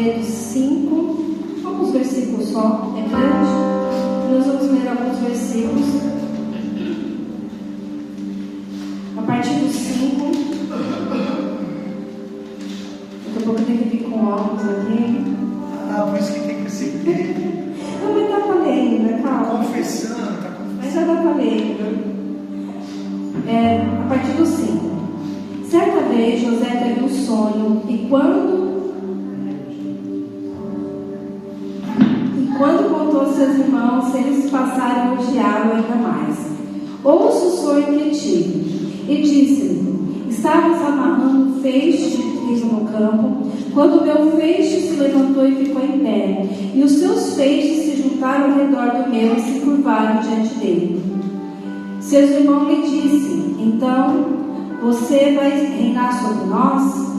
ler dos 5, alguns versículos só, é grande. Nós vamos ler alguns versículos. A partir dos 5. Daqui a pouco eu tenho que vir com óculos aqui. Por isso que tem que ser. Não, mas dá para ler ainda, calma. Confessando, tá confessando. Mas já dá para ler ainda. A partir dos 5. Certa vez José teve um sonho e quando contou aos seus irmãos, eles passaram a odiá-lo ainda mais. Ouça o sonho que tive. E disse-lhe: estávamos amarrando um feixe de trigo no campo, quando meu feixe se levantou e ficou em pé, e os seus feixes se juntaram ao redor do meu e se curvaram diante dele. Seus irmãos lhe disseram: então, você vai reinar sobre nós?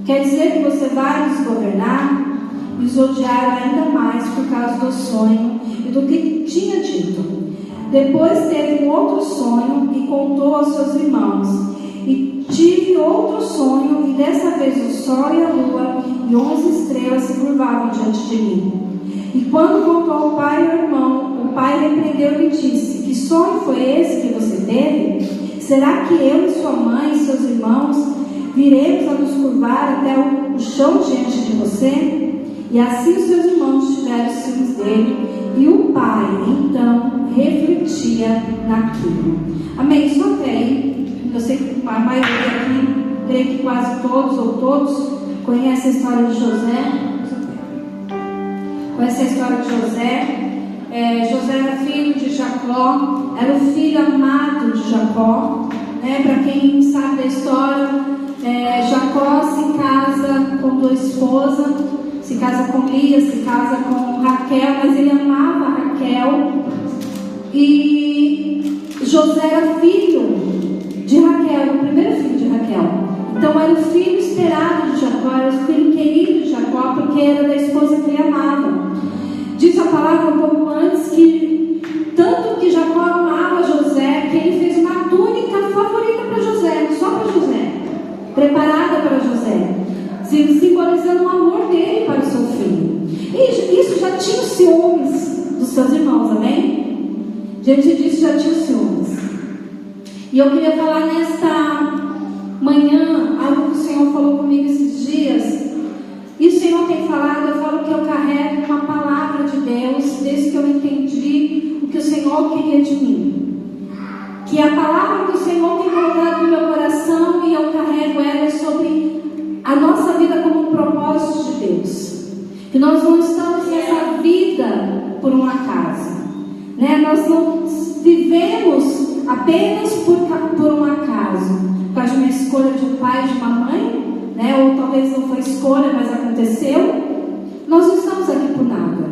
Quer dizer que você vai nos governar? E os odiaram ainda mais por causa do sonho e do que tinha dito. Depois teve um outro sonho e contou aos seus irmãos. E tive outro sonho, e dessa vez o sol e a lua e 11 estrelas se curvavam diante de mim. E quando contou ao pai e ao irmão, o pai repreendeu e disse: que sonho foi esse que você teve? Será que eu e sua mãe e seus irmãos viremos a nos curvar até o chão diante de você? E assim os seus irmãos tiveram ciúmes dele, e o pai então refletia naquilo. Amém? Só até aí. Eu sei que a maioria aqui, creio que quase todos ou todos conhecem a história de José. Conhece a história de José. José era filho de Jacó, era o filho amado de Jacó. Para quem sabe da história, Jacó se casa com 2 esposas, se casa com Lia, se casa com Raquel, mas ele amava Raquel. E José era filho de Raquel, o primeiro filho de Raquel. Então era o filho esperado de Jacó, era o filho querido de Jacó, porque era da esposa que ele amava. Diz a palavra um pouco antes que tanto que Jacó amava José, que ele fez uma túnica favorita para José, só para José, preparada para José, simbolizando o amor dele para o seu filho. E isso já tinha os ciúmes dos seus irmãos, amém? Diante disso já tinha os ciúmes. E eu queria falar nesta manhã algo que o Senhor falou comigo esses dias. E o Senhor tem falado, eu falo que eu carrego uma palavra de Deus desde que eu entendi o que o Senhor queria de mim. Que a palavra que o Senhor tem colocado no meu coração e eu carrego ela sobre a nossa vida como um propósito de Deus. Que nós não estamos nessa vida por um acaso. Nós não vivemos apenas por um acaso, por causa de uma escolha de um pai, de uma mãe, ou talvez não foi escolha, mas aconteceu. Nós não estamos aqui por nada.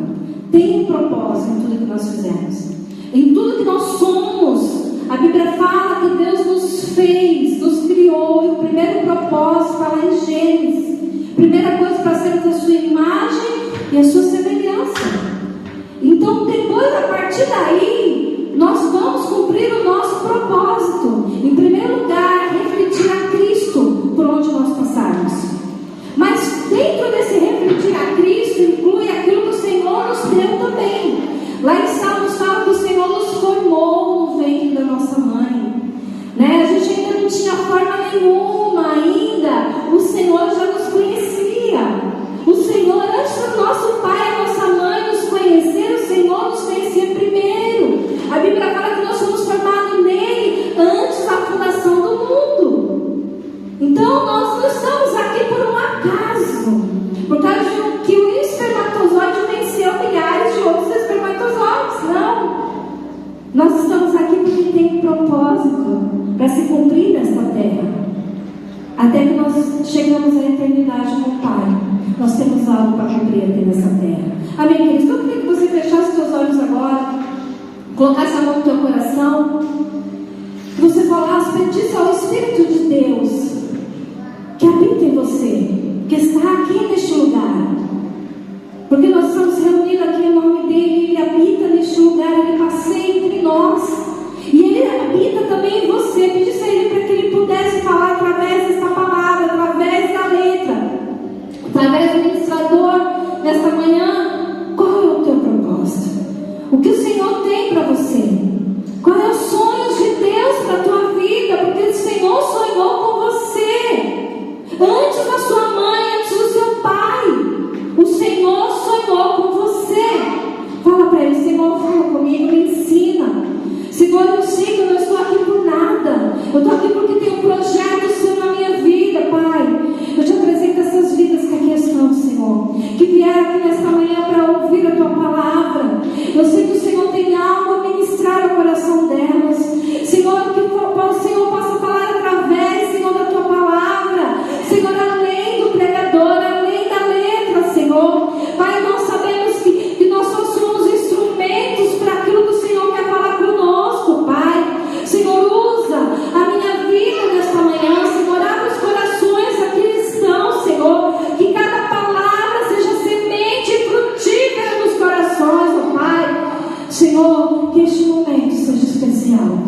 Tem um propósito em tudo que nós fizemos, em tudo que nós somos. A Bíblia fala que Deus nos fez, nos criou, e o primeiro propósito está lá em Gênesis. Primeira coisa, para sermos a sua imagem e a sua semelhança. Então, depois, a partir daí, nós vamos cumprir o nosso propósito. Em primeiro lugar, refletir a Cristo por onde nós passarmos. Mas dentro desse refletir a Cristo, inclui aquilo que o Senhor nos deu também. Lá em Salmos fala que o Senhor nos formou no ventre da nossa mãe. A gente ainda não tinha forma nenhuma ainda. O Senhor já nos conhecia. O Senhor, antes do nosso pai e a nossa mãe nos conhecer, o Senhor nos conhecia primeiro. A Bíblia fala que nós somos formados nele antes da fundação do mundo. Então nós não estamos aqui por um acaso, por causa de que o espermatozoide venceu milhares de outros espermatozoides. Não. Nós estamos aqui porque tem um propósito para se cumprir nesta terra. Até que nós chegamos à eternidade com o Pai, nós temos algo para cumprir aqui nessa terra. Amém, queridos? Então eu queria que você fechasse seus olhos agora, colocasse a mão no teu coração, que você falasse, pedisse ao Espírito de Deus que habita em você, que está aqui neste lugar. Porque nós estamos reunidos aqui em nome dele, ele habita neste lugar, ele passeia entre nós. E ele habita também em você. Pedisse a ele para que ele pudesse falar através desta palavra, através da letra, através do ministrador que este momento seja especial.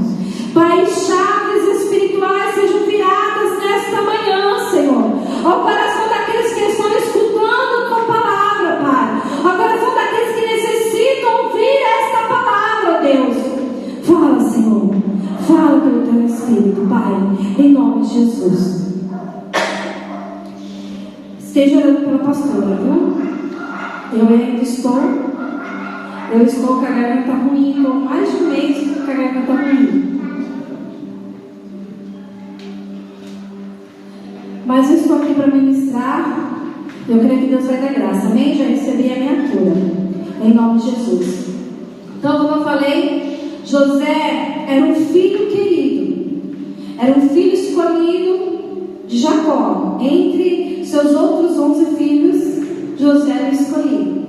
Pai, chaves espirituais sejam viradas nesta manhã, Senhor, ao coração daqueles que estão escutando a Tua palavra, Pai, ao coração daqueles que necessitam ouvir esta palavra, Deus. Fala, Senhor, fala pelo Teu Espírito, Pai, em nome de Jesus. Esteja orando pela pastora, viu? Eu ainda estou com a garganta ruim, estou mais de um mês com a garganta ruim. Mas eu estou aqui para ministrar. Eu creio que Deus vai dar graça, amém? Já recebi a minha cura, em nome de Jesus. Então, como eu falei, José era um filho querido, era um filho escolhido de Jacó. Entre seus outros 11 filhos, José era escolhido.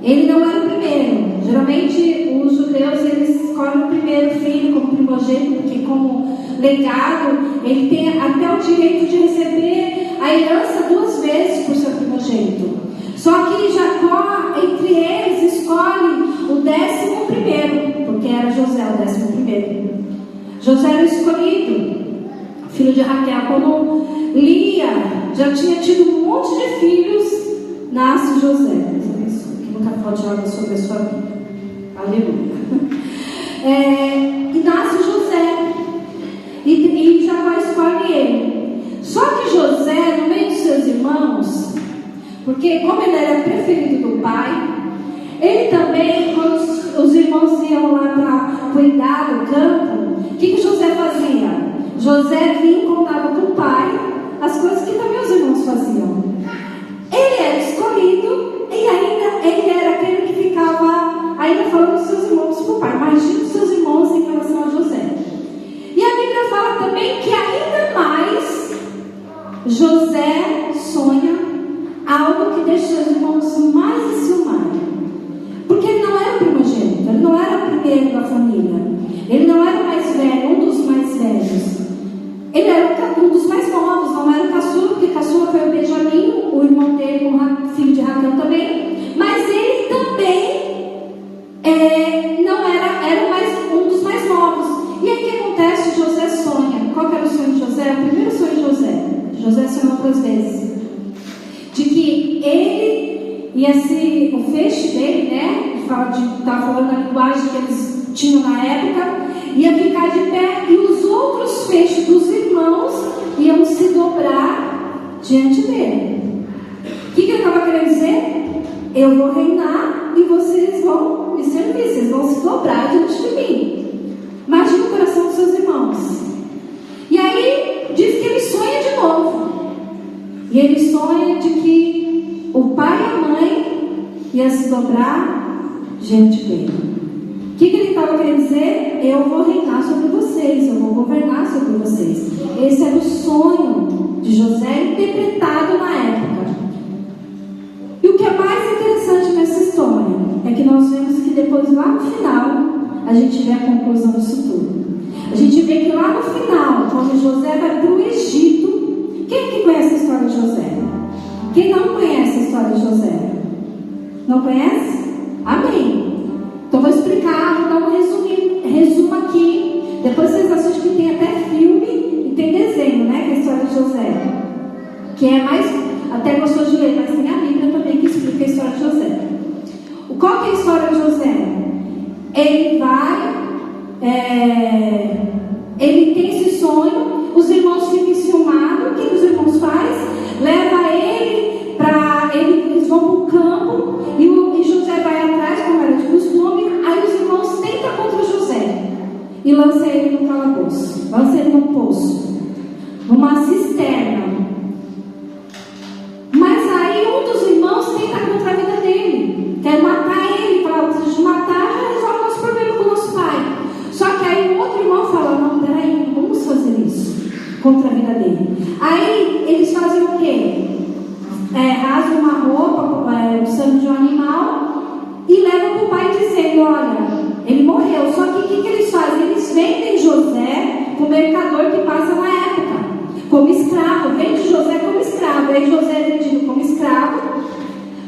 Ele não era o primeiro. Geralmente os judeus eles escolhem o primeiro filho como primogênito, porque como legado ele tem até o direito de receber a herança 2 vezes por ser primogênito. Só que Jacó, entre eles, escolhe o 11º, porque era José o 11º. José era escolhido, filho de Raquel. Como Lia já tinha tido um monte de filhos, nasce José. Deus abençoe. Que nunca pode água sobre a sua vida. Aleluia. E nasce José. E Jacó escolhe ele. Só que José, no meio dos seus irmãos, porque como ele era preferido do pai, ele também, quando os irmãos iam lá para cuidar do campo, o que José fazia? José vinha e contava para o pai as coisas que também os irmãos faziam. Ele era escolhido e ainda ele era aquele que ficava ainda falando dos seus irmãos para o pai. Imagina os seus irmãos em relação a José. E a Bíblia fala também que ainda mais José sonha algo que deixa seus irmãos mais enciumados. Porque ele não era o primogênito, ele não era o primeiro da família, ele não era o mais velho, um dos mais velhos. Ele era um dos mais novos, não era o caçula, porque caçula foi o Benjamim, o irmão dele, o filho de Raquel também. Mas ele também não era um dos mais novos. E aí o que acontece? José sonha. Qual que era o sonho de José? O primeiro sonho de José. José sonhou 2 vezes. De que ele e o feixe dele, né? Estava falando a linguagem que eles tinham na época, ia ficar de pé e os outros feixes dos irmãos iam se dobrar diante dele. O que ele estava querendo dizer? Eu vou reinar e vocês vão me servir, vocês vão se dobrar diante de mim. Imagina o coração dos seus irmãos. E aí diz que ele sonha de novo. E ele sonha de que o pai e a mãe iam se dobrar diante dele. O que ele estava querendo dizer? Eu vou reinar sobre vocês, eu vou governar sobre vocês. Esse era o sonho de José, interpretado na época. E o que é mais interessante nessa história é que nós vemos que depois, lá no final, a gente vê a conclusão disso tudo. A gente vê que lá no final, quando José vai para o Egito, quem que conhece a história de José? Quem não conhece a história de José? Não conhece? Amém. Então vou explicar, vou dar um resumo aqui. Depois vocês assistem que tem até filme e tem desenho, né? Que é a história de José. Que é mais, até gostou de ler, mas tem a Bíblia também que explica a história de José. Qual que é a história de José? Ele vai, ele tem esse sonho, os irmãos ficam enciumados. O que os irmãos fazem? Leva ele para. Eles vão para o campo e José vai atrás, como era de costume. Aí os irmãos tentam contra José e lançam ele no calabouço, lançam ele num poço, numa cisterna. Mas aí um dos irmãos tenta contra a vida dele, quer matar ele, fala: preciso matar, já resolve o nosso problema com o nosso pai. Só que aí o outro irmão fala: não, peraí, não vamos fazer isso contra a vida dele. Aí eles fazem o quê? Rasgam uma roupa, o sangue de um animal, e levam para o pai dizendo: olha, ele morreu. Só que o que eles fazem? Eles vendem José para o mercador que passa na época como escravo, vende José como escravo. Aí José é vendido como escravo.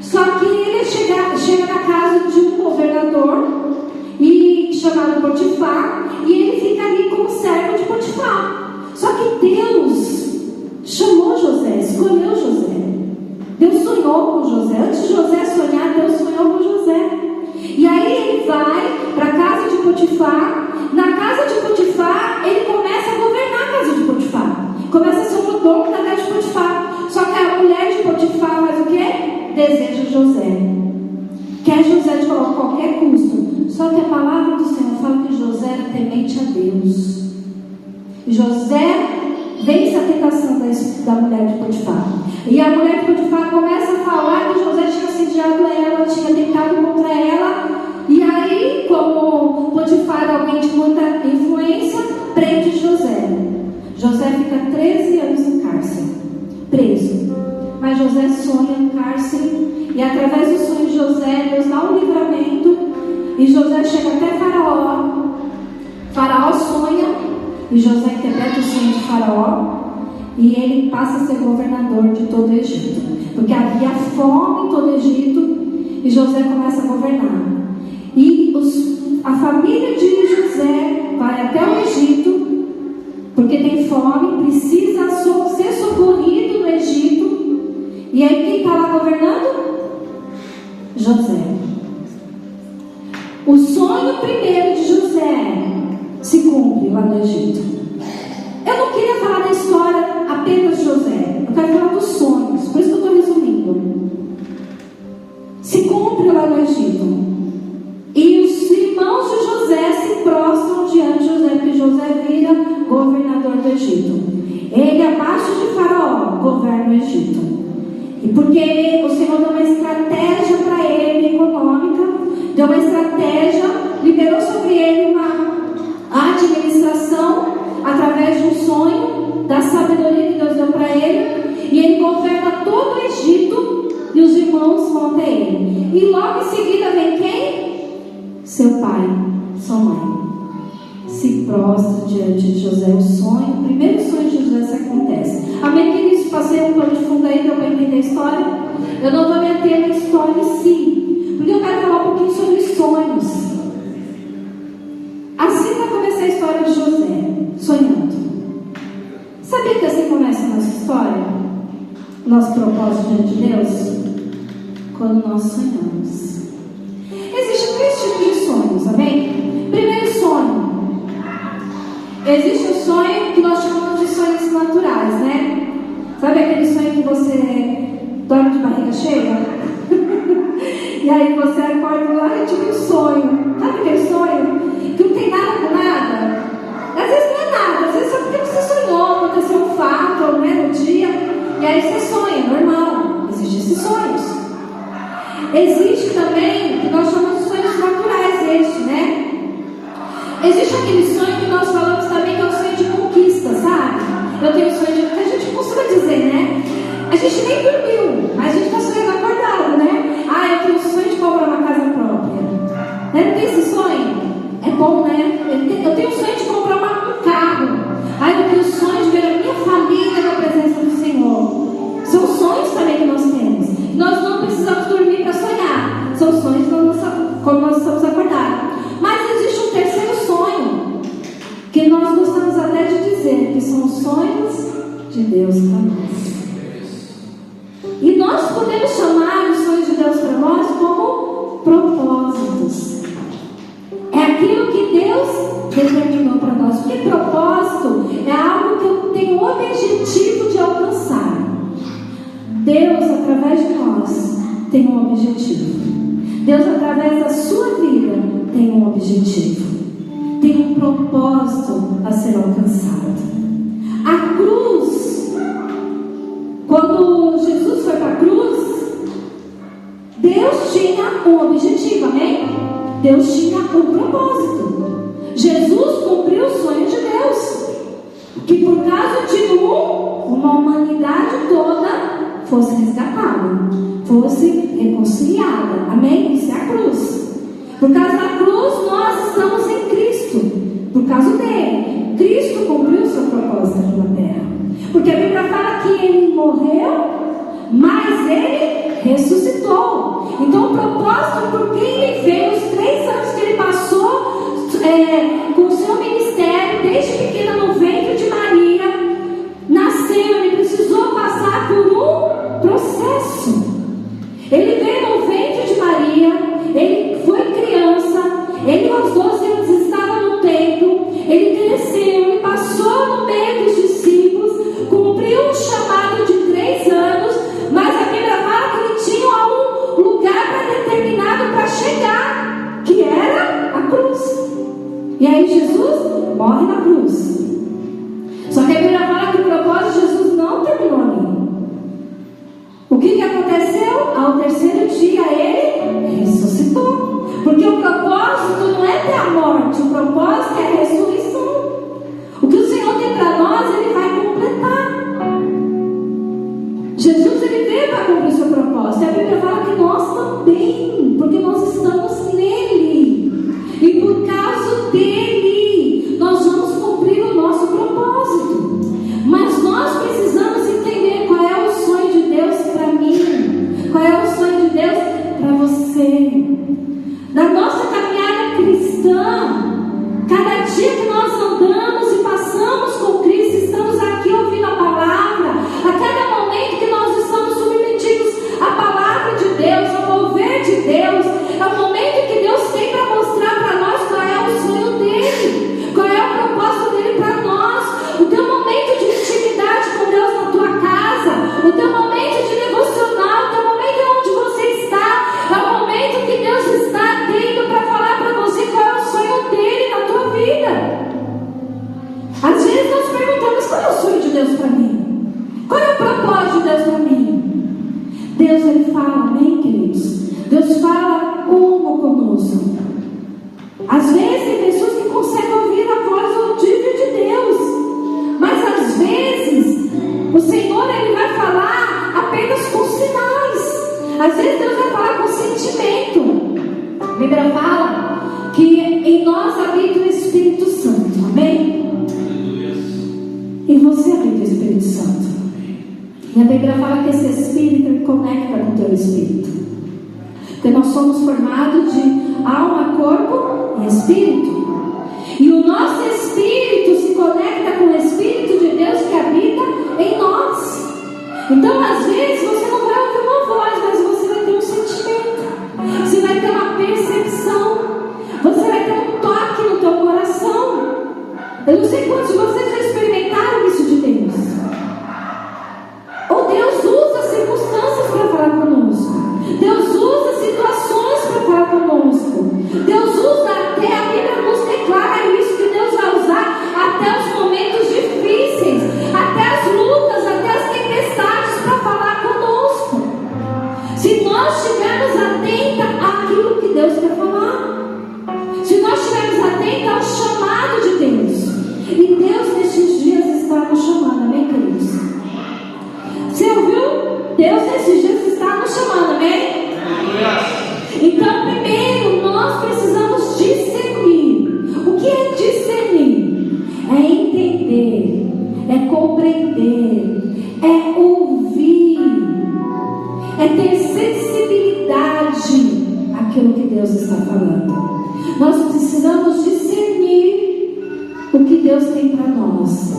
Só que ele chega na casa de um governador e Potifar, e ele fica ali como servo de Potifar. Só que Deus chamou José, escolheu José. Deus sonhou com José. Antes de José sonhar, Deus sonhou com José. E aí ele vai para a casa de Potifar. Na casa de Potifar, ele começa a governar a casa de Potifar. Começa a ser o dono da casa de Potifar. Só que a mulher de Potifar faz o quê? Deseja José. Quer José de qualquer custo. Só que a palavra do Senhor fala que José era temente a Deus. José vence a tentação da mulher de Potifar. E a mulher de Potifar começa a falar que José tinha assediado ela, tinha tentado contra ela. E aí, como Potifar é alguém de muita influência, prende José. José fica 13 anos no cárcere, preso. Mas José sonha no cárcere, e através do sonho de José, Deus dá um livramento, e José chega até Faraó. Faraó sonha, e José interpreta o sonho de Faraó, e ele passa a ser governador de todo o Egito, porque havia fome em todo o Egito, e José começa a governar. E a família de José vai até o Egito, porque tem fome, precisa ser socorrido no Egito. E aí quem está lá governando? José. O sonho primeiro de José se cumpre lá no Egito. Eu não queria falar da história apenas de José, eu quero falar dos sonhos, por isso que eu estou resumindo. Se cumpre lá no Egito. E os irmãos de José se prostram diante de José, porque José vira governador do Egito. Ele, abaixo de Faraó, governa o Egito. E porque o Senhor deu uma estratégia para ele, econômica, deu uma estratégia, liberou sobre ele uma administração, através de um sonho, da sabedoria que Deus deu para ele, e ele governa todo o Egito, e os irmãos vão até ele. E logo em seguida vem quem? Seu pai, sua mãe, se prostra diante de José. O sonho, o primeiro sonho de José se acontece. Amém, queridos? Passei um pano de fundo aí, deu para entender a história? Eu não vou me ater na história em si, porque eu quero falar um pouquinho sobre os sonhos. Assim vai começar a história de José, sonhando. Sabia que assim começa a nossa história? Nosso propósito diante de Deus? Quando nós sonhamos. Existem 3 tipos de sonhos, amém? Primeiro sonho. Existe o sonho que nós chamamos de sonhos naturais, né? Sabe aquele sonho que você dorme de barriga cheia? E aí você acorda lá e tive um sonho. Sabe aquele sonho? Que não tem nada com nada? Às vezes não é nada, às vezes só porque você sonhou, aconteceu um fato, né, no dia. E aí você sonha, normal. Existem esses sonhos. Existe também, que nós chamamos de sonhos naturais, né? Existe aquele sonho que nós falamos também, que é o sonho de conquista, sabe? Eu tenho sonho de... que a gente costuma dizer, né? A gente nem dormiu, mas a gente está sonhando acordado, né? Ah, eu tenho o sonho de comprar uma casa própria. Né? Não tem esse sonho? É bom, né? Eu tenho o sonho de comprar um carro. Ah, eu tenho o sonho de ver a minha família na presença do Senhor. São sonhos também que nós temos. Nós não precisamos dormir para sonhar. São sonhos quando nós estamos acordados. Mas existe um terceiro sonho, que nós gostamos até de dizer, que são os sonhos de Deus para nós. E nós podemos chamar os sonhos de Deus para nós como propósitos. É aquilo que Deus determinou para nós. Porque propósito é algo que eu tenho o objetivo de alcançar. Deus, através de nós, tem um objetivo. Deus, através da sua vida, tem um objetivo. Tem um propósito a ser alcançado. A cruz, quando Jesus foi para a cruz, Deus tinha um objetivo, amém? Deus tinha um propósito. Jesus cumpriu o sonho de Deus, que por causa de uma humanidade toda fosse resgatada, fosse reconciliada, amém? Isso é a cruz. Por causa da cruz nós estamos em Cristo, por causa dele. Cristo cumpriu o seu propósito aqui na terra, porque a Bíblia fala que ele morreu, mas ele ressuscitou. Então o propósito por quem ele veio, os 3 anos que ele passou E aí Jesus morre na cruz. Só que a Bíblia fala que o propósito de Jesus não terminou ali. O que aconteceu? Ao terceiro dia ele ressuscitou. Porque o propósito não é ter a morte, o propósito é a ressurreição. O que o Senhor tem para nós, Ele vai completar. Jesus, Ele veio para cumprir o seu propósito. E a Bíblia fala que nós também, porque nós estamos nele. E por causa dele, nós vamos cumprir o nosso propósito. Mas nós precisamos entender qual é o sonho de Deus para mim, qual é o sonho de Deus para você. Na nossa caminhada cristã, cada dia que nós andamos e passamos com Cristo, estamos aqui ouvindo a palavra, a cada momento que nós estamos submetidos à palavra de Deus, ao mover de Deus, é o momento que Deus tem para mostrar para nós qual é o sonho dele, qual é o propósito dele para nós. O teu momento de intimidade com Deus na tua casa, o teu momento de devocional, o teu momento onde você está, é o momento que Deus está tendo para falar para você qual é o sonho dele na tua vida. Às vezes nós perguntamos: qual é o sonho de Deus para mim? Qual é o propósito de Deus para mim? Deus, Ele fala, amém, queridos? Deus fala como conosco. Às vezes tem pessoas que conseguem ouvir a voz audível de Deus, mas às vezes o Senhor, Ele vai falar apenas com sinais. Às vezes Deus vai falar com sentimento. A Bíblia fala que em nós habita o Espírito Santo, amém? E você habita o Espírito Santo. E a Bíblia fala que esse Espírito ele conecta com o teu Espírito. Porque nós somos formados de alma, corpo e Espírito. E o nosso Espírito se conecta com o Espírito de Deus que habita em nós. Então, às vezes, você não vai ouvir uma voz, mas você vai ter um sentimento. Você vai ter uma percepção. Você vai ter um toque no teu coração. Eu não sei quantos de vocês já experimentaram isso de Deus. Ou Deus usa circunstâncias para falar conosco. Deus usa situações para falar conosco. Deus usa até, a Bíblia nos declara isso, que Deus vai usar até os momentos difíceis, até as lutas, até as tempestades para falar conosco. Se nós estivermos atentos àquilo que Deus quer falar, se nós estivermos atentos ao chamado de Deus, e Deus nesses dias está nos chamando, amém, queridos? Você ouviu? Deus nesses dias está nos chamando, amém? Então, primeiro, nós precisamos discernir. O que é discernir? É entender, é compreender, é ouvir, é ter sensibilidade àquilo que Deus está falando. Nós precisamos discernir o que Deus tem para nós.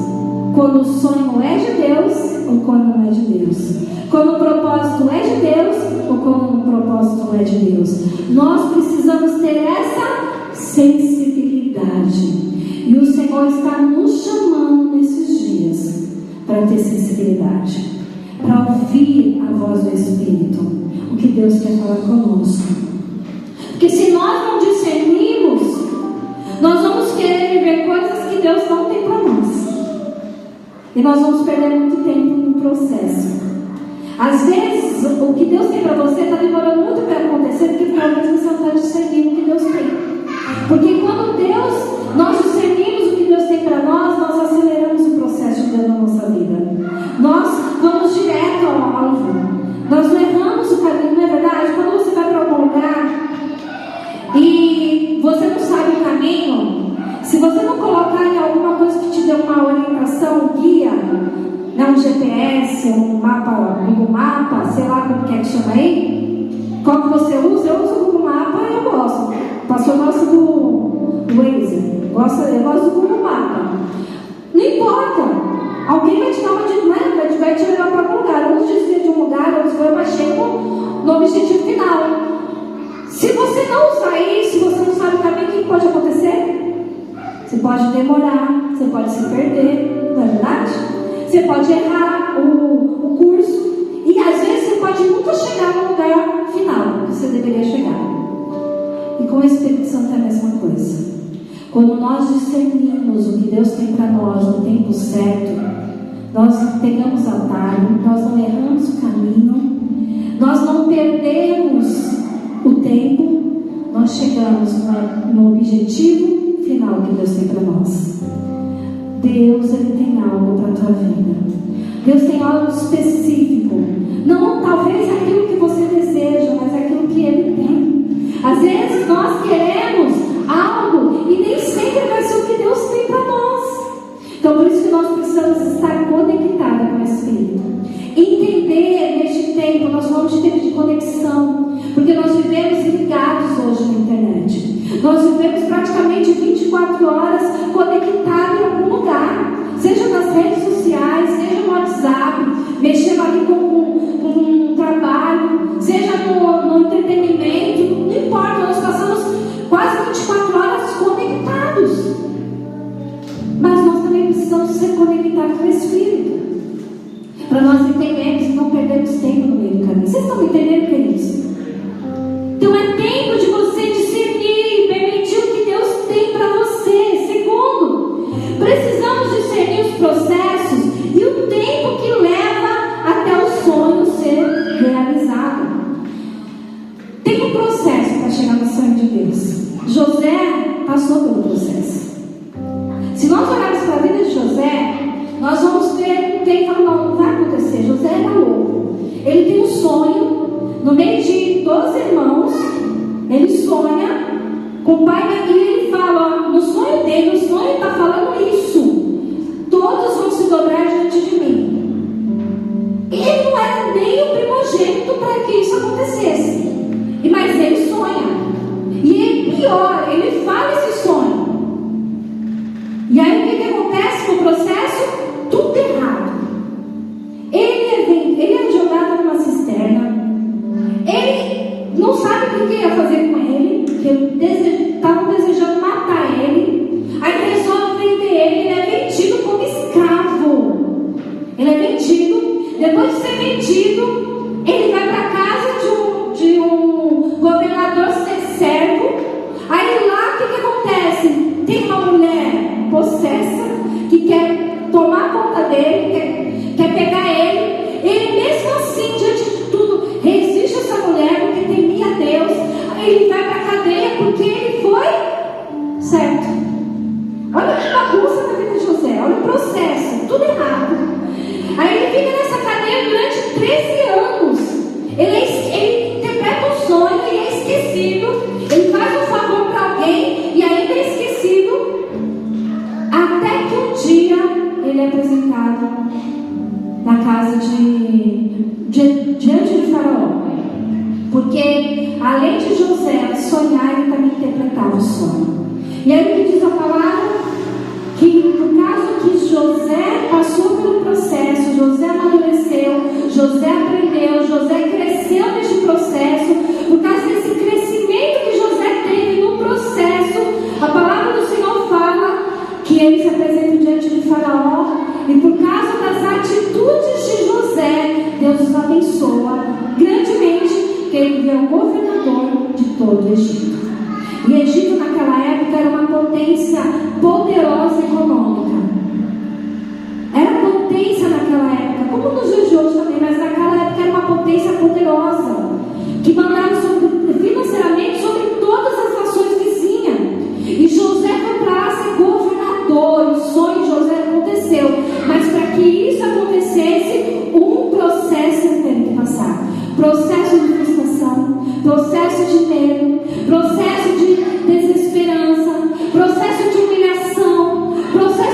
Quando o sonho é de Deus ou quando não é de Deus. Quando o propósito é de Deus ou quando o propósito não é de Deus. Nós precisamos ter essa sensibilidade. E o Senhor está nos chamando nesses dias para ter sensibilidade, para ouvir a voz do Espírito, o que Deus quer falar conosco. Porque se nós não discernirmos, nós vamos querer viver coisas que Deus não tem para nós. E nós vamos perder muito tempo no processo. Às vezes, o que Deus tem para você está demorando muito para acontecer, porque talvez você não está discernindo o que Deus tem. Porque quando nós discernimos o que Deus tem para nós, nós aceleramos o processo de Deus na nossa vida. Nós vamos direto ao alvo. Nós não erramos o caminho, não é verdade? Quando você vai para algum lugar e você não sabe o caminho, se você não colocar em alguma coisa que te dê uma orientação, um guia, um GPS, um mapa, Google Mapa, sei lá como que é que chama aí, qual que você usa? Eu uso o Google Mapa e eu gosto. Pastor gosta do Waze, eu gosto do Google Mapa. Não importa, alguém vai te dar uma dica, vai te levar para algum lugar. Uns dizem de um lugar, outros vão, mas chegam no objetivo final. Se você não usar isso, se você não sabe o caminho, o que pode acontecer? Você pode demorar, você pode se perder, não é verdade? Você pode errar o curso e às vezes você pode nunca chegar no lugar final que você deveria chegar. E com o Espírito Santo é a mesma coisa. Quando nós discernimos o que Deus tem para nós no tempo certo, nós pegamos atalho, nós não erramos o caminho, nós não perdemos o tempo, nós chegamos no objetivo final que Deus tem para nós. Deus, Ele tem algo para a tua vida. Deus tem algo específico. Não talvez aquilo que você deseja, mas aquilo que Ele tem. Às vezes nós queremos algo e nem sempre vai ser o que Deus tem para nós. Então por isso que nós precisamos estar conectados com o Espírito. Entender neste tempo, nós falamos de tempo de conexão, porque nós vivemos ligados hoje na internet. Nós vivemos praticamente 24 horas conectados em algum lugar, seja nas redes sociais, seja no WhatsApp, mexendo ali com um trabalho, seja no entretenimento, não importa, nós passamos quase 24 horas conectados. Mas nós também precisamos ser conectados com o Espírito, para nós entendermos e não perdermos tempo no meio do caminho. Vocês estão entendendo o que é isso? Então é tempo de você discernir e permitir o que Deus tem para você. Segundo, precisamos discernir os processos e o tempo que leva até o sonho ser realizado. Tem um processo para chegar no sonho de Deus. José passou pelo processo. Se nós olharmos para a vida de José, nós vamos ver, quem fala, não vai acontecer. José era louco. Ele tem um sonho, no meio de 12 irmãos, ele sonha com o pai, e ele fala, ó, no sonho dele, o sonho está falando isso: todos vão se dobrar diante de mim. Ele não era nem o primogênito para que isso acontecesse, mas ele sonha, e ele, pior, ele fala esse sonho. E aí o que acontece no processo? Tudo errado. Ele é jogado numa cisterna. Ele não sabe o que ia fazer com ele, porque estavam desejando matar ele. Aí resolve vender ele. Ele é vendido como escravo. Ele é vendido. Depois de ser vendido, ele vai para a casa de um governador ser servo. Aí lá o que acontece? Tem uma mulher possessa que quer tomar conta dele, quer pegar ele. Ele mesmo assim, diante de tudo, resiste a essa mulher porque temia a Deus. Aí ele vai para a cadeia porque ele foi certo. Olha que bagunça na vida de José, olha o processo, tudo errado. Aí ele fica nessa cadeia durante 13 anos. Ele interpreta um sonho e é esquecido. Ele faz um favor para alguém e ainda é esquecido. Até que um dia ele é apresentado na casa diante de Faraó. Porque além de José sonhar, ele também interpretava o sonho. E aí o que diz a palavra? Que no caso que José passou pelo processo, José amadureceu, José aprendeu, José cresceu neste processo. Por causa desse crescimento que José teve no processo, a palavra do Senhor fala que ele se apresenta diante de Faraó, e por causa das atitudes de José, Deus os abençoa grandemente, que ele virou governador de todo o Egito. E Egito naquela época era uma potência poderosa econômica. Era potência naquela época, como nos dias de hoje também, mas naquela época era uma potência poderosa, que mandava financeiramente sobre todas as nações vizinhas. E José foi para lá ser governador. O sonho de José aconteceu, mas para que isso acontecesse, um processo ele teve que passar. Processo de frustração, processo de medo, processo de desesperança, processo de humilhação, processo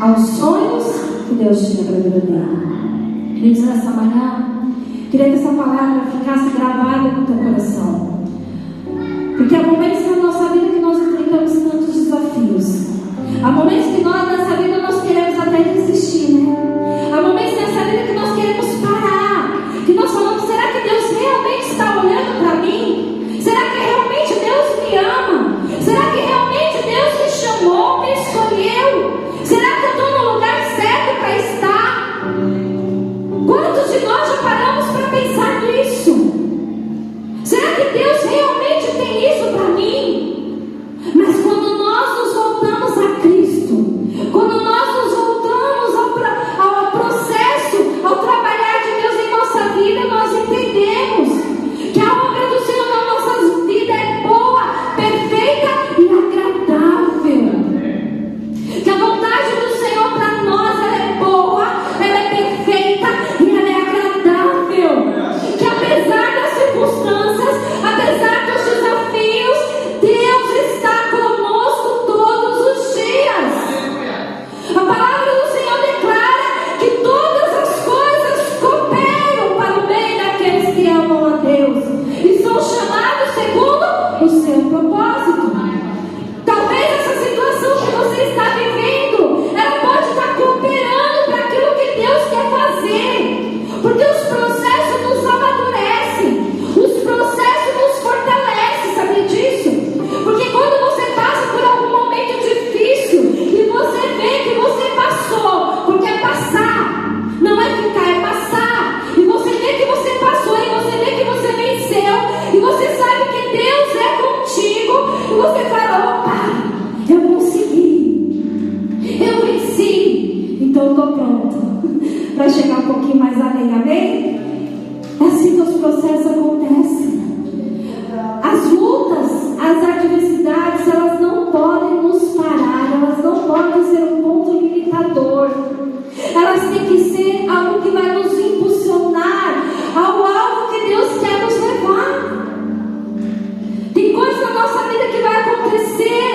aos sonhos que Deus tinha para a vida dele. Queridos, nessa manhã, queria que essa palavra ficasse gravada no teu coração. Porque há momentos na nossa vida que nós enfrentamos tantos desafios. Há momentos que nós, nessa vida, nós queremos até desistir, né? Há momentos nessa vida que nós queremos parar. Que nós falamos, será que Deus realmente está olhando para mim? Será que realmente Deus me ama? Será que realmente Deus me chamou, me escolheu? Será que eu estou no lugar certo para estar? Quantos de nós já paramos para pensar nisso? Será que Deus realmente tem isso para mim? Mas quando nós nos voltamos a Cristo, quando nós nos voltamos ao processo, ao trabalhar de Deus em nossa vida, nós entendemos que a obra do Senhor na nossa vida é boa, perfeita e agradável. Que a vontade do Senhor para nós, ela é boa, ela é perfeita e ela é agradável. Que apesar das circunstâncias, apesar dos desafios, Deus está conosco todos os dias. A palavra do Senhor declara que todas as coisas cooperam para o bem daqueles que amam a Deus e são chamados segundo o seu propósito. Talvez essa situação que você está vivendo, ela pode estar cooperando para aquilo que Deus quer fazer. Porque os processos nos amadurecem, os processos nos fortalecem, sabe disso? Porque quando você passa por algum momento difícil e você vê que você passou, porque é passar, não é ficar, é passar. E você vê que você passou, e você vê que você venceu, e você sabe que Deus é contigo, e você fala, opa, eu consegui, eu venci, então eu estou pronto para chegar um pouquinho mais além, amém? É assim que os processos acontecem. As lutas, as adversidades, elas não podem nos parar, elas não podem ser um ponto limitador. Elas têm que ser algo que vai nos impulsionar ao alvo que Deus quer nos levar. Tem coisas na nossa vida que vai acontecer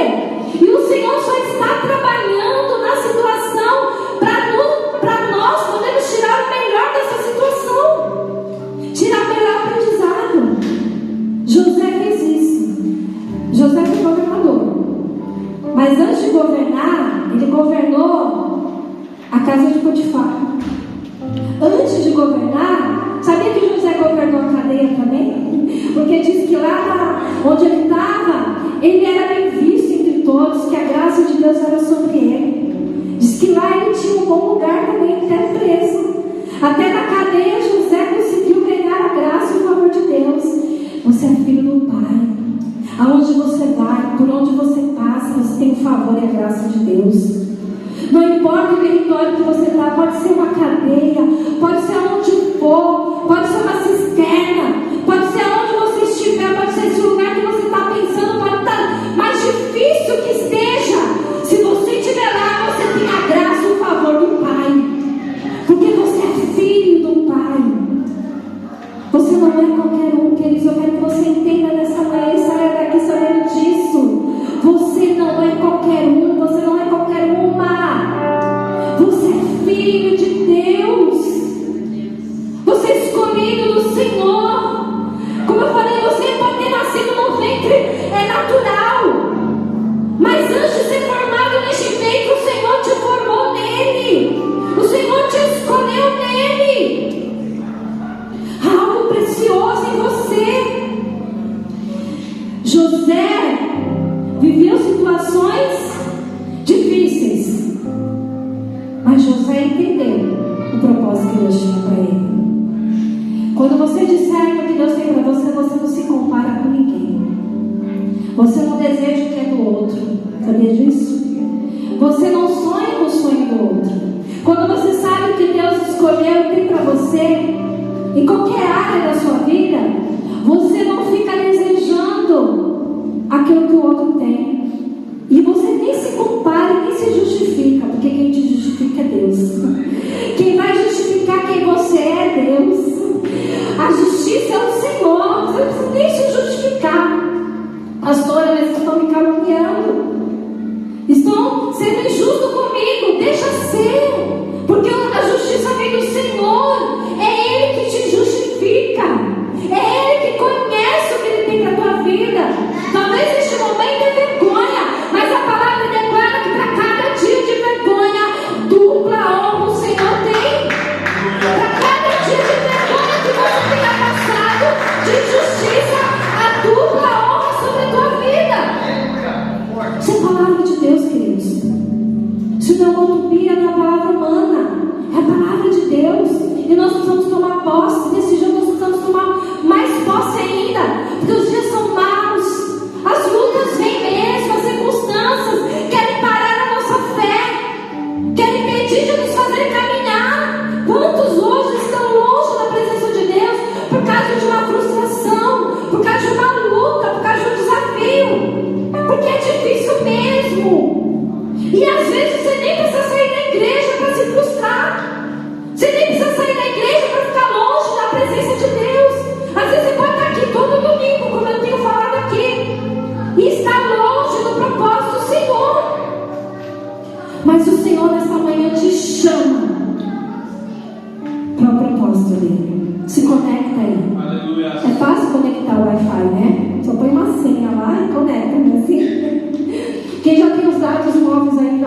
e o Senhor só está trabalhando na situação para nós podermos tirar o melhor dessa situação, tirar o melhor aprendizado. José fez isso. José foi governador, mas antes de governar, ele governou a casa de Potifar. Antes de governar, sabia que José governou a cadeia também? Porque diz que lá onde ele estava, ele era bem visto entre todos, que a graça de Deus era sobre ele. Diz que lá ele tinha um bom lugar também, até preso. Até na cadeia, José conseguiu ganhar a graça e o favor de Deus. Você é filho do Pai. Aonde você vai, por onde você passa, você tem o favor e a graça de Deus. Não importa o território que você está, pode ser uma cadeia, pode ser onde for, pode ser uma cisterna, pode ser onde você estiver, pode ser esse lugar que você está pensando, pode estar mais difícil que esteja. Se você estiver lá, você tem a graça e o favor do Pai, porque você é filho do Pai. Você não é qualquer um, queridos. Eu quero que você entenda nessa manhã e saia daqui sabendo disso. Você não é qualquer um, você não é qualquer uma. Você é filho de Deus. Você é escolhido do Senhor. Como eu falei, você pode ter nascido no ventre, é natural. Mas antes de ser formado neste ventre, o Senhor te formou nele. O Senhor te escolheu nele. Há algo precioso em você. José viveu situações difíceis, mas José entendeu o propósito que Deus tinha para ele. Quando você discerne o que Deus tem para você, você não se compara com ninguém. Você não deseja o que é do outro. Sabia disso? Você não sonha com o sonho do outro. Quando você sabe o que Deus escolheu e tem para você, em qualquer área da sua vida, você não fica desejando aquilo que o outro tem. E você nem se compara, nem se justifica, porque quem te justifica é Deus. Quem vai justificar quem você é Deus. A justiça é o Senhor. Você não precisa nem se justificar. Pastora, mas estão me caluniando, estão sendo injustos comigo. Deixa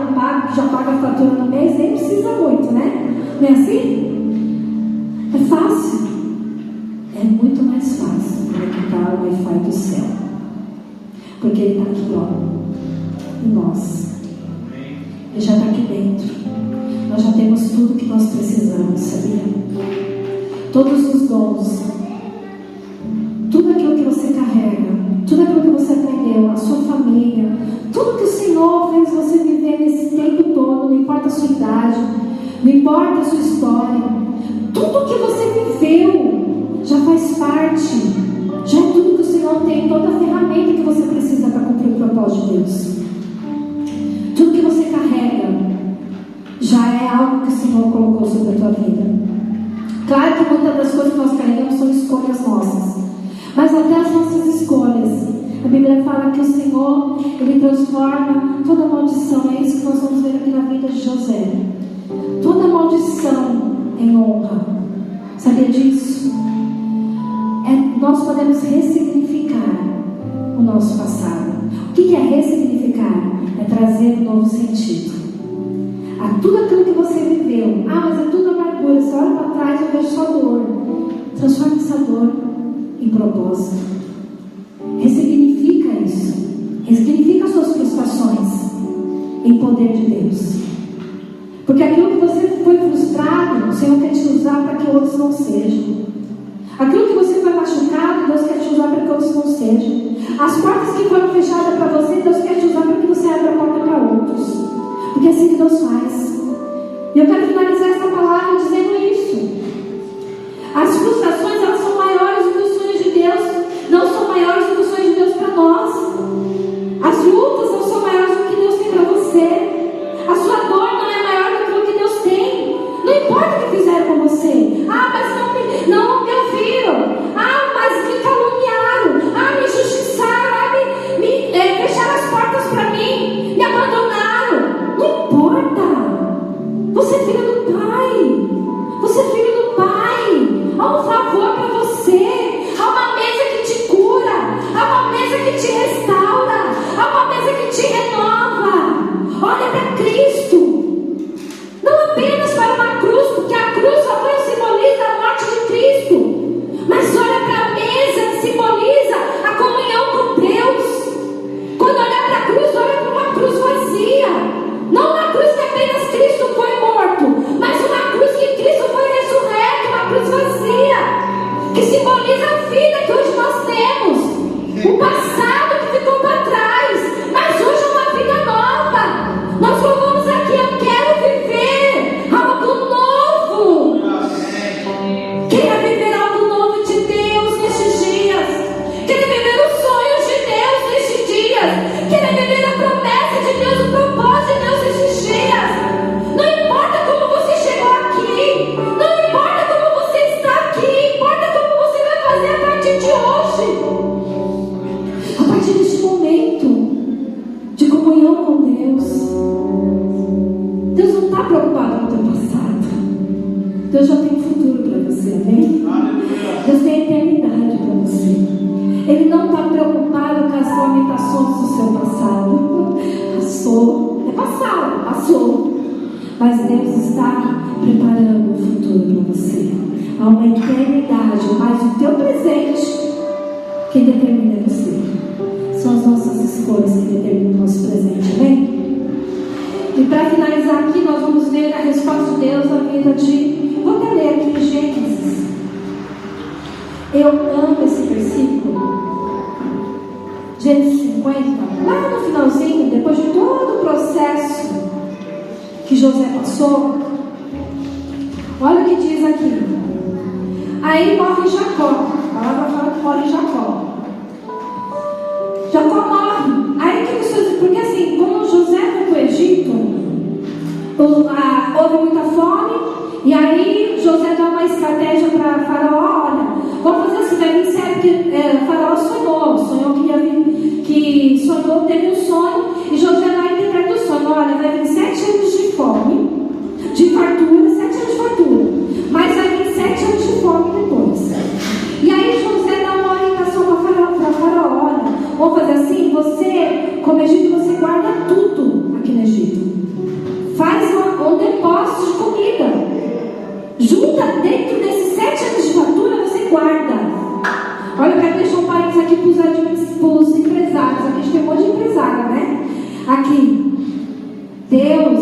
não paga, que já paga a fatura no mês, nem precisa muito, né? Não é assim? É fácil. É muito mais fácil conectar o Wi-Fi do céu. Porque Ele está aqui, ó, em nós. Ele já está aqui dentro. Nós já temos tudo que nós precisamos, sabia? Todos os dons, tudo aquilo que você carrega, tudo aquilo que você aprendeu, a sua família, tudo que o Senhor fez você viver nesse tempo todo, não importa a sua idade, não importa a sua história, tudo que você viveu já faz parte, já é tudo que o Senhor tem, toda a ferramenta que você precisa para cumprir o propósito de Deus. Tudo que você carrega já é algo que o Senhor colocou sobre a tua vida. Claro que muitas das coisas que nós carregamos são escolhas nossas, mas até as nossas escolhas, a Bíblia fala que o Senhor, Ele transforma toda maldição. É isso que nós vamos ver aqui na vida de José. Toda maldição em honra. Sabia disso? Nós podemos ressignificar o nosso passado. O que é ressignificar? É trazer um novo sentido a tudo aquilo que você viveu. Mas é tudo amargura. Você olha para trás e vejo só dor. Transforma essa dor em propósito. Ressignifica isso. Ressignifica as suas frustrações em poder de Deus. Porque aquilo que você foi frustrado, o Senhor quer te usar para que outros não sejam. Aquilo que você foi machucado, Deus quer te usar para que outros não sejam. As portas que foram fechadas para você, Deus quer te usar para que você abra a porta para outros. Porque é assim que Deus faz. E eu quero finalizar essa palavra dizendo isso. As frustrações, elas são maiores do que os sonhos de Deus. Não são maiores do que os sonhos de Deus para nós. As lutas não são maiores do que Deus tem para você. A sua dor não é maior do que o que Deus tem. Não importa o que fizeram com você. Mas não me ouviram. Mas me caluniaram. Me injustiçaram. Me fecharam as portas para mim. Me abandonaram. Não importa. Você é filho do Pai. Você é filho do Pai. Há um favor para você. Há uma mesa que te cura. Há uma mesa que te restaura. Há uma mesa que te renova. Olha para Cristo. Não apenas para uma cruz, porque a cruz só simboliza a morte de Cristo. Mas olha para a mesa que simboliza a comunhão com Deus. Quando olhar para a cruz, olha para uma cruz vazia. Não uma cruz que apenas Cristo foi morto, mas uma cruz que Cristo foi ressurreto, uma cruz vazia, que simboliza a vida que hoje nós temos, o passado que ficou para trás, mas hoje é uma vida nova. Nós falamos aqui, eu quero viver algo novo. Queira viver algo novo de Deus nestes dias. Queira viver os sonhos de Deus nestes dias. Queira viver a promessa de Deus, o propósito de Deus nestes dias. Não importa como você chegou aqui, não importa como você está aqui, importa como você vai fazer a partir de hoje. A partir deste momento de comunhão com Deus. Deus não está preocupado com o teu passado. Deus já tem um futuro para você, amém? Deus tem eternidade para você. Ele não está preocupado com as lamentações do seu passado. Passou, é passado, passou. Mas Deus está preparando o futuro para você. Há uma eternidade, mas o teu presente, quem determina é você. São as nossas escolhas que determinam o nosso presente, amém? E para finalizar aqui, nós vamos ver a resposta de Deus à vida de... Vou até ler aqui em Gênesis. Eu amo esse versículo. Gênesis 50. Lá no finalzinho, depois de todo o processo que José passou, olha o que diz aqui. Aí morre Jacó. A palavra fala que morre Jacó. Jacó morre. Aí que você... Porque assim, como José foi para o Egito, houve muita fome. E aí José dá uma estratégia para Faraó. Olha, vamos fazer assim, vai vir certo. Faraó sonhou que sonhou, teve um sonho. E José vai interpretar o sonho. Olha, vai vir 7 anos de fome, de fartura, 7 anos de fartura, mas vai vir 7 anos de fome depois. E aí José dá uma orientação para Faraó. Olha, vamos fazer assim, você, como Egito, você guarda tudo aqui no Egito. um depósito de comida. Junta dentro desses 7 anos de fatura, você guarda. Olha, eu quero deixar um parênteses aqui para os empresários. A gente tem um monte de empresário, né? Aqui, Deus,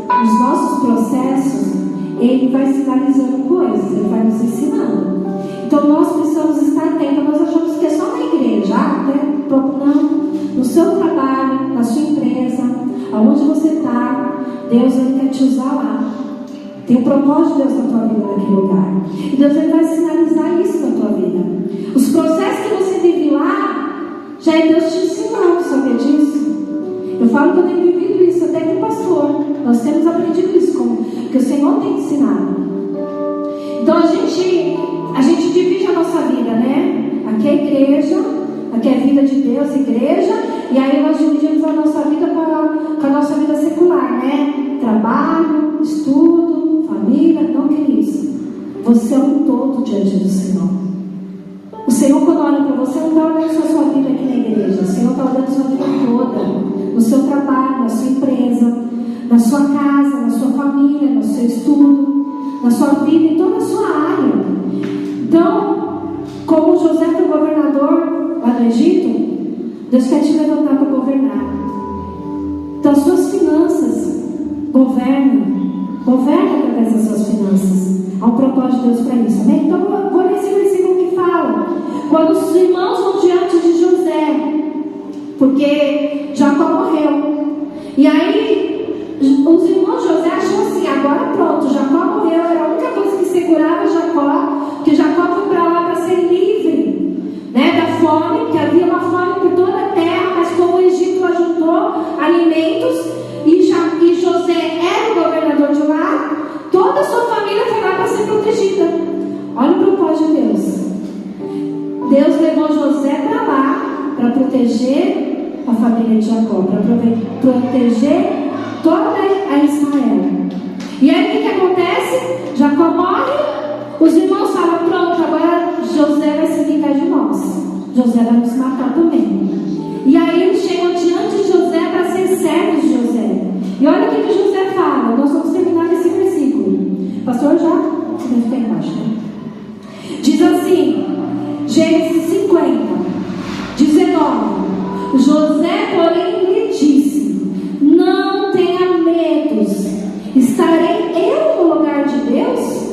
nos nossos processos, Ele vai sinalizando coisas, Ele vai nos ensinando. Então nós precisamos estar atentos. Nós achamos que é só na igreja, né? Não, no seu trabalho, na sua empresa, aonde você está, Deus Ele quer te usar lá. Tem um propósito de Deus na tua vida naquele lugar. E Deus Ele vai sinalizar isso na tua vida. Os processos que você vive lá, já é Deus te ensinando, sabia disso? Eu falo que eu tenho vivido isso até com o pastor. Nós temos aprendido isso, que o Senhor tem ensinado. Então a gente divide a nossa vida, né? Aqui é igreja, aqui é vida de Deus, igreja. E aí nós dividimos a nossa vida com a nossa vida secular, né? Trabalho, estudo, família. Não, queridos, você é um todo diante do Senhor. O Senhor, quando olha para você, não está olhando só a sua vida aqui na igreja. O Senhor está olhando a sua vida toda. No seu trabalho, na sua empresa, na sua casa, na sua família, no seu estudo, na sua vida, em toda a sua área. Então, como José foi governador lá no Egito, Deus quer te levantar para governar. Então, as suas finanças, governe através das suas finanças. Há um propósito de Deus para isso, amém? Então, vou ler esse versículo que fala: quando os irmãos vão diante de José, porque Jacó morreu, e aí os irmãos de José acham assim: agora pronto, Jacó morreu, era a única coisa que segurava Jacó, porque Jacó foi para lá para ser livre, né, da fome, porque havia uma fome por toda a terra, mas como o Egito ajuntou alimentos, e José era o governador de lá, toda a sua família foi lá para ser protegida. Olha o propósito de Deus. Deus levou José para lá para proteger a família de Jacó, para proteger toda a Israel. E aí o que acontece? Jacó morre, os irmãos falam: pronto, agora José vai se vingar de nós, José vai nos matar também. E aí eles chegam diante de José para ser servos de José. E olha o que José fala. Nós vamos terminar nesse versículo. Pastor, já? Você deve ter embaixo, né? Diz assim, Gênesis 50, 19: José, porém, lhe disse: não tenha medos, estarei eu no lugar de Deus?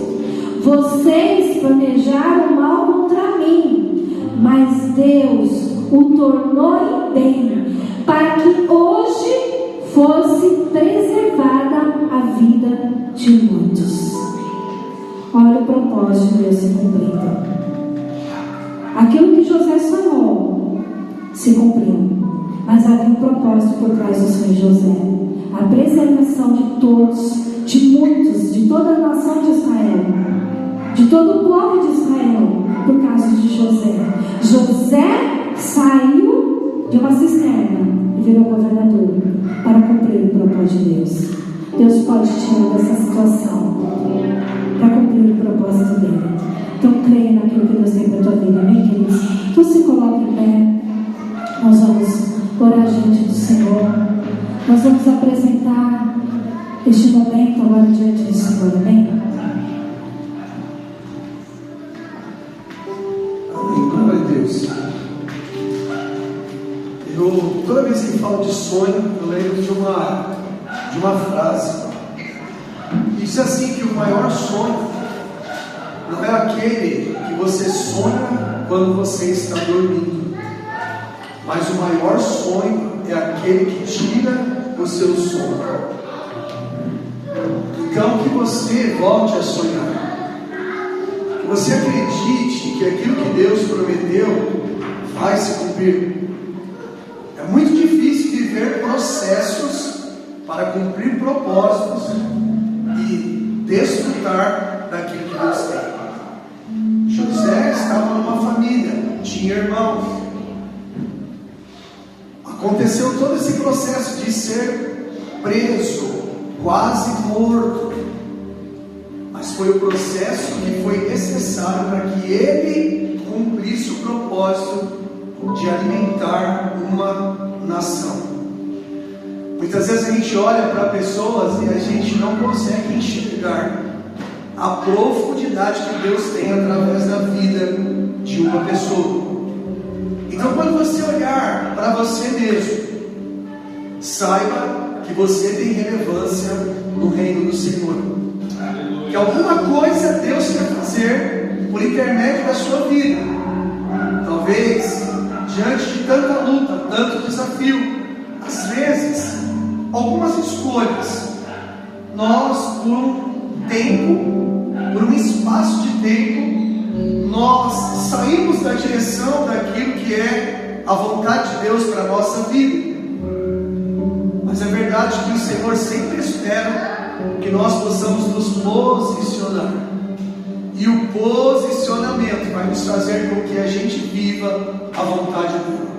Vocês planejaram mal contra mim, mas Deus o tornou em bem, para que hoje fosse preservada a vida de muitos. Olha o propósito de Deus se cumprindo. Aquilo que José sonhou se cumpriu, mas havia um propósito por trás do sonho de José: a preservação de todos, de muitos, de toda a nação de Israel, de todo o povo de Israel, por causa de José. José saiu de uma cisterna e virou governador para cumprir o propósito de Deus. Deus pode tirar dessa situação para cumprir o propósito dele. Então creia naquilo que Deus tem para a tua vida, amém, queridos? Então se coloque em pé. Nós vamos orar diante do Senhor. Nós vamos apresentar este momento agora diante do Senhor, amém? Amém, glória a Deus. Toda vez que falo de sonho, eu lembro de uma frase. Diz assim, que o maior sonho não é aquele que você sonha quando você está dormindo, mas o maior sonho é aquele que tira o seu sono. Então que você volte a sonhar, que você acredite que aquilo que Deus prometeu vai se cumprir. É muito difícil viver processos para cumprir propósitos e desfrutar daquilo que Deus tem. José estava numa família, tinha irmãos. Aconteceu todo esse processo de ser preso, quase morto, mas foi o processo que foi necessário para que ele cumprisse o propósito de alimentar uma nação. O Muitas vezes a gente olha para pessoas e a gente não consegue enxergar a profundidade que Deus tem através da vida de uma pessoa. Então, quando você olhar para você mesmo, saiba que você tem relevância no reino do Senhor. Que alguma coisa Deus quer fazer por intermédio da sua vida. Talvez, diante de tanta luta, tanto desafio, às vezes, algumas escolhas, nós, por um tempo, por um espaço de tempo, nós saímos da direção daquilo que é a vontade de Deus para a nossa vida. Mas é verdade que o Senhor sempre espera que nós possamos nos posicionar. E o posicionamento vai nos fazer com que a gente viva a vontade dele.